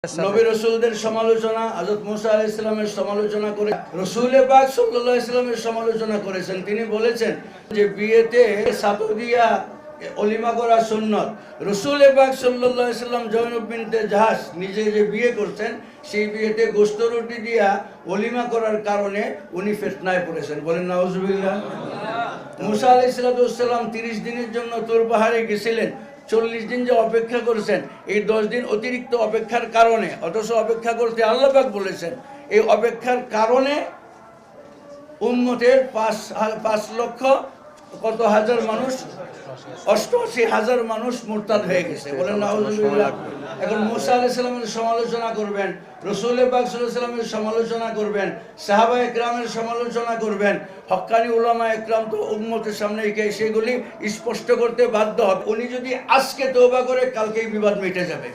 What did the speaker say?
নবী রাসূলদের সমালোচনা, হযরত মুসা আলাইহিস সালামের সমালোচনা করে রাসূল পাক সাল্লাল্লাহু আলাইহি সাল্লামের সমালোচনা করেছেন। তিনি বলেছেন যে বিয়েতে সাতু দিয়া অলিমা করা সুন্নত। রাসূল পাক সাল্লাল্লাহু আলাইহি সাল্লাম জয়নব বিনতে জাহাশ নিজে যে বিয়ে করছেন, সেই বিয়েতে গোশত রুটি দিয়া অলিমা করার কারণে উনি ফিতনায় পড়েছেন। বলেন নাউজুবিল্লাহ। মুসা আলাইহিস সালাম 30 দিনের জন্য তুর পাহাড়ে গেছিলেন। 40 দিন যে অপেক্ষা করেছেন, এই 10 দিন অতিরিক্ত অপেক্ষার কারণে, অথচ অপেক্ষা করতে আল্লাহ পাক বলেছেন, এই অপেক্ষার কারণে উম্মতের 5 লক্ষ কত হাজার মানুষ, 88,000 মানুষ মুরতাদ হয়ে গেছে। বলেন নাউজুবিল্লাহ। এখন মুসা আলাইহিস সালামের সমালোচনা করবেন, রাসূল পাক সাল্লাল্লাহু আলাইহি সাল্লামের সমালোচনা করবেন, সাহাবায়ে কেরামের সমালোচনা করবেন, হক্কানি উলামায়ে কেরাম তো উম্মতের সামনে সেগুলি স্পষ্ট করতে বাধ্য হবে। উনি যদি আজকে তওবা করে, কালকেই বিবাদ মিটে যাবে।